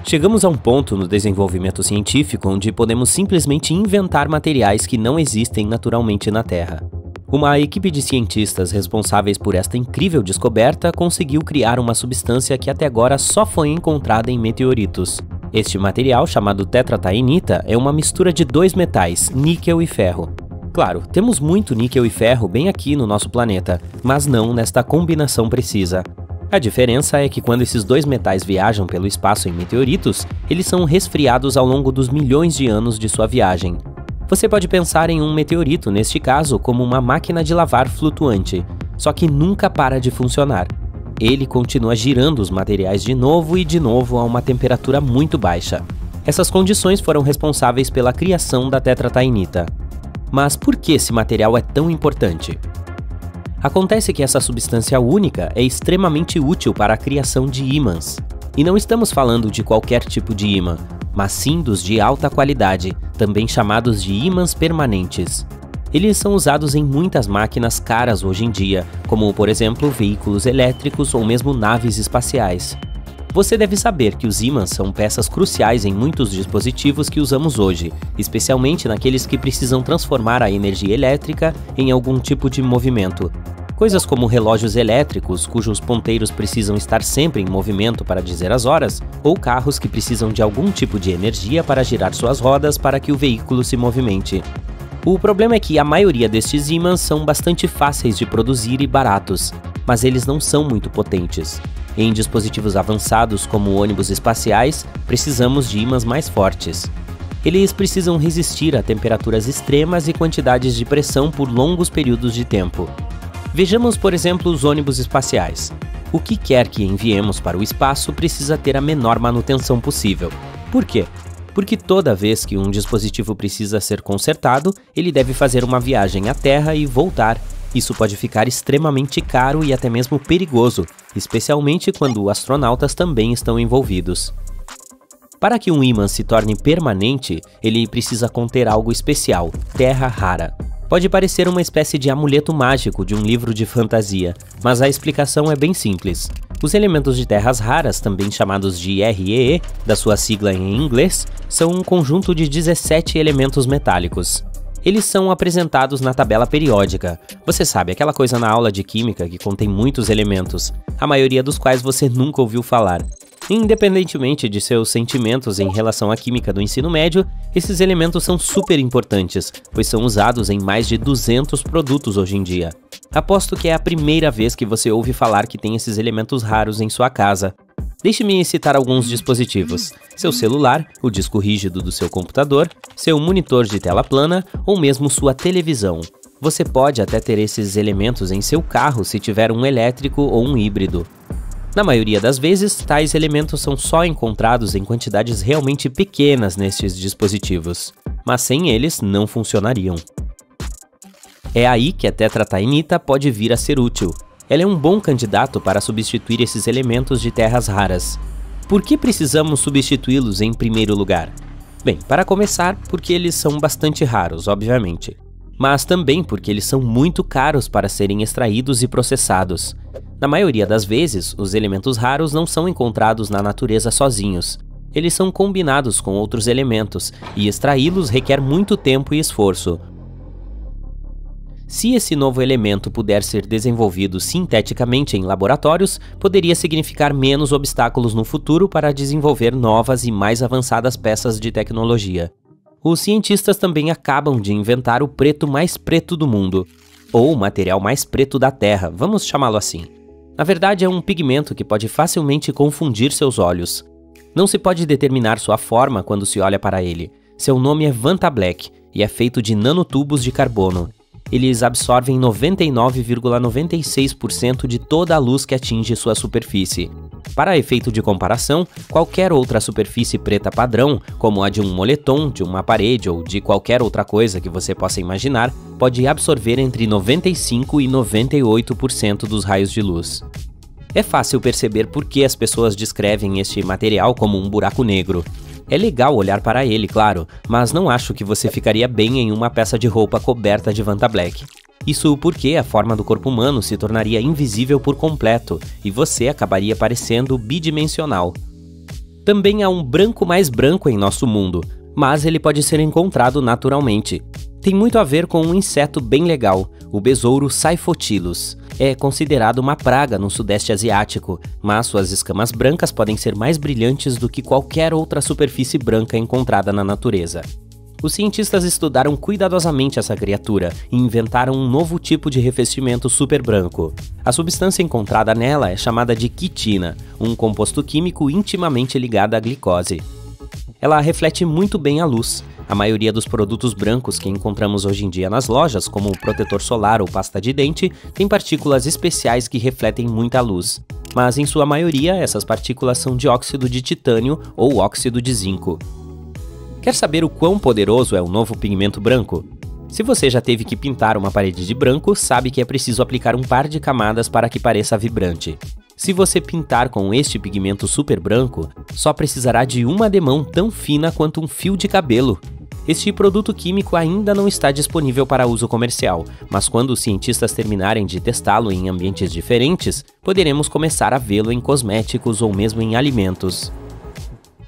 Chegamos a um ponto no desenvolvimento científico onde podemos simplesmente inventar materiais que não existem naturalmente na Terra. Uma equipe de cientistas responsáveis por esta incrível descoberta conseguiu criar uma substância que até agora só foi encontrada em meteoritos. Este material, chamado tetrataenita, é uma mistura de dois metais, níquel e ferro. Claro, temos muito níquel e ferro bem aqui no nosso planeta, mas não nesta combinação precisa. A diferença é que quando esses dois metais viajam pelo espaço em meteoritos, eles são resfriados ao longo dos milhões de anos de sua viagem. Você pode pensar em um meteorito, neste caso, como uma máquina de lavar flutuante, só que nunca para de funcionar. Ele continua girando os materiais de novo e de novo a uma temperatura muito baixa. Essas condições foram responsáveis pela criação da tetrataenita. Mas por que esse material é tão importante? Acontece que essa substância única é extremamente útil para a criação de ímãs. E não estamos falando de qualquer tipo de ímã, mas sim dos de alta qualidade, também chamados de ímãs permanentes. Eles são usados em muitas máquinas caras hoje em dia, como por exemplo veículos elétricos ou mesmo naves espaciais. Você deve saber que os ímãs são peças cruciais em muitos dispositivos que usamos hoje, especialmente naqueles que precisam transformar a energia elétrica em algum tipo de movimento. Coisas como relógios elétricos, cujos ponteiros precisam estar sempre em movimento para dizer as horas, ou carros que precisam de algum tipo de energia para girar suas rodas para que o veículo se movimente. O problema é que a maioria destes ímãs são bastante fáceis de produzir e baratos, mas eles não são muito potentes. Em dispositivos avançados como ônibus espaciais, precisamos de ímãs mais fortes. Eles precisam resistir a temperaturas extremas e quantidades de pressão por longos períodos de tempo. Vejamos, por exemplo, os ônibus espaciais. O que quer que enviemos para o espaço precisa ter a menor manutenção possível. Por quê? Porque toda vez que um dispositivo precisa ser consertado, ele deve fazer uma viagem à Terra e voltar. Isso pode ficar extremamente caro e até mesmo perigoso, especialmente quando astronautas também estão envolvidos. Para que um ímã se torne permanente, ele precisa conter algo especial, terra rara. Pode parecer uma espécie de amuleto mágico de um livro de fantasia, mas a explicação é bem simples. Os elementos de terras raras, também chamados de REE, da sua sigla em inglês, são um conjunto de 17 elementos metálicos. Eles são apresentados na tabela periódica. Você sabe, aquela coisa na aula de química que contém muitos elementos, a maioria dos quais você nunca ouviu falar. Independentemente de seus sentimentos em relação à química do ensino médio, esses elementos são super importantes, pois são usados em mais de 200 produtos hoje em dia. Aposto que é a primeira vez que você ouve falar que tem esses elementos raros em sua casa. Deixe-me citar alguns dispositivos: seu celular, o disco rígido do seu computador, seu monitor de tela plana ou mesmo sua televisão. Você pode até ter esses elementos em seu carro se tiver um elétrico ou um híbrido. Na maioria das vezes, tais elementos são só encontrados em quantidades realmente pequenas nestes dispositivos, mas sem eles não funcionariam. É aí que a tetrataenita pode vir a ser útil. Ela é um bom candidato para substituir esses elementos de terras raras. Por que precisamos substituí-los em primeiro lugar? Bem, para começar, porque eles são bastante raros, obviamente, mas também porque eles são muito caros para serem extraídos e processados. Na maioria das vezes, os elementos raros não são encontrados na natureza sozinhos. Eles são combinados com outros elementos, e extraí-los requer muito tempo e esforço. Se esse novo elemento puder ser desenvolvido sinteticamente em laboratórios, poderia significar menos obstáculos no futuro para desenvolver novas e mais avançadas peças de tecnologia. Os cientistas também acabam de inventar o preto mais preto do mundo, ou o material mais preto da Terra, vamos chamá-lo assim. Na verdade, é um pigmento que pode facilmente confundir seus olhos. Não se pode determinar sua forma quando se olha para ele. Seu nome é Vantablack e é feito de nanotubos de carbono. Eles absorvem 99,96% de toda a luz que atinge sua superfície. Para efeito de comparação, qualquer outra superfície preta padrão, como a de um moletom, de uma parede ou de qualquer outra coisa que você possa imaginar, pode absorver entre 95% e 98% dos raios de luz. É fácil perceber por que as pessoas descrevem este material como um buraco negro. É legal olhar para ele, claro, mas não acho que você ficaria bem em uma peça de roupa coberta de Vantablack. Isso porque a forma do corpo humano se tornaria invisível por completo e você acabaria parecendo bidimensional. Também há um branco mais branco em nosso mundo, mas ele pode ser encontrado naturalmente. Tem muito a ver com um inseto bem legal, o besouro Siphotilus. É considerado uma praga no sudeste asiático, mas suas escamas brancas podem ser mais brilhantes do que qualquer outra superfície branca encontrada na natureza. Os cientistas estudaram cuidadosamente essa criatura e inventaram um novo tipo de revestimento super branco. A substância encontrada nela é chamada de quitina, um composto químico intimamente ligado à glicose. Ela reflete muito bem a luz. A maioria dos produtos brancos que encontramos hoje em dia nas lojas, como o protetor solar ou pasta de dente, tem partículas especiais que refletem muita luz. Mas em sua maioria, essas partículas são dióxido de titânio ou óxido de zinco. Quer saber o quão poderoso é o novo pigmento branco? Se você já teve que pintar uma parede de branco, sabe que é preciso aplicar um par de camadas para que pareça vibrante. Se você pintar com este pigmento super branco, só precisará de uma ademão tão fina quanto um fio de cabelo. Este produto químico ainda não está disponível para uso comercial, mas quando os cientistas terminarem de testá-lo em ambientes diferentes, poderemos começar a vê-lo em cosméticos ou mesmo em alimentos.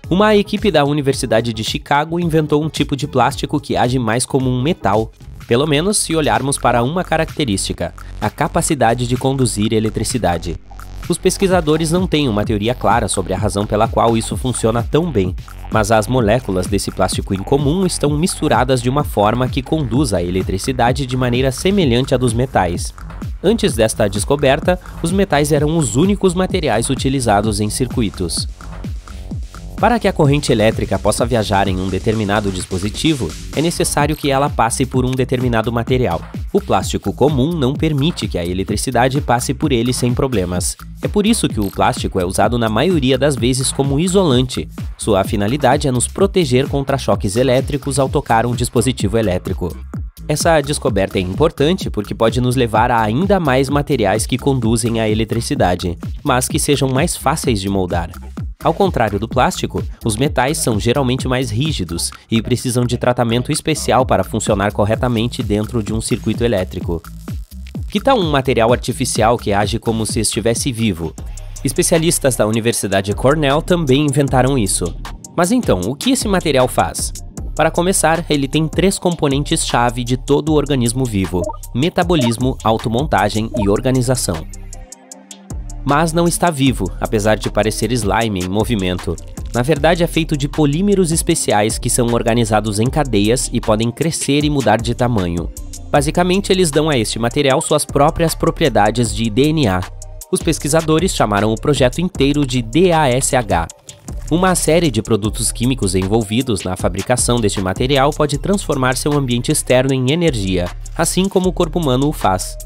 Uma equipe da Universidade de Chicago inventou um tipo de plástico que age mais como um metal, pelo menos se olharmos para uma característica: a capacidade de conduzir eletricidade. Os pesquisadores não têm uma teoria clara sobre a razão pela qual isso funciona tão bem, mas as moléculas desse plástico incomum estão misturadas de uma forma que conduz a eletricidade de maneira semelhante à dos metais. Antes desta descoberta, os metais eram os únicos materiais utilizados em circuitos. Para que a corrente elétrica possa viajar em um determinado dispositivo, é necessário que ela passe por um determinado material. O plástico comum não permite que a eletricidade passe por ele sem problemas. É por isso que o plástico é usado na maioria das vezes como isolante. Sua finalidade é nos proteger contra choques elétricos ao tocar um dispositivo elétrico. Essa descoberta é importante porque pode nos levar a ainda mais materiais que conduzem a eletricidade, mas que sejam mais fáceis de moldar. Ao contrário do plástico, os metais são geralmente mais rígidos e precisam de tratamento especial para funcionar corretamente dentro de um circuito elétrico. Que tal um material artificial que age como se estivesse vivo? Especialistas da Universidade Cornell também inventaram isso. Mas então, o que esse material faz? Para começar, ele tem 3 componentes-chave de todo o organismo vivo: metabolismo, automontagem e organização. Mas não está vivo, apesar de parecer slime em movimento. Na verdade, é feito de polímeros especiais que são organizados em cadeias e podem crescer e mudar de tamanho. Basicamente, eles dão a este material suas próprias propriedades de DNA. Os pesquisadores chamaram o projeto inteiro de DASH. Uma série de produtos químicos envolvidos na fabricação deste material pode transformar seu ambiente externo em energia, assim como o corpo humano o faz.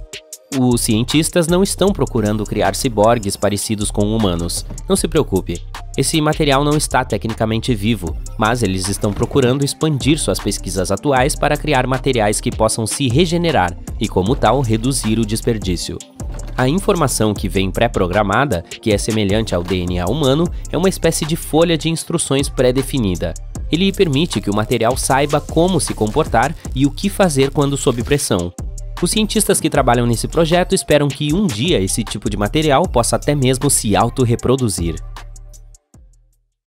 Os cientistas não estão procurando criar ciborgues parecidos com humanos. Não se preocupe, esse material não está tecnicamente vivo, mas eles estão procurando expandir suas pesquisas atuais para criar materiais que possam se regenerar e, como tal, reduzir o desperdício. A informação que vem pré-programada, que é semelhante ao DNA humano, é uma espécie de folha de instruções pré-definida. Ele permite que o material saiba como se comportar e o que fazer quando sob pressão. Os cientistas que trabalham nesse projeto esperam que um dia esse tipo de material possa até mesmo se autorreproduzir.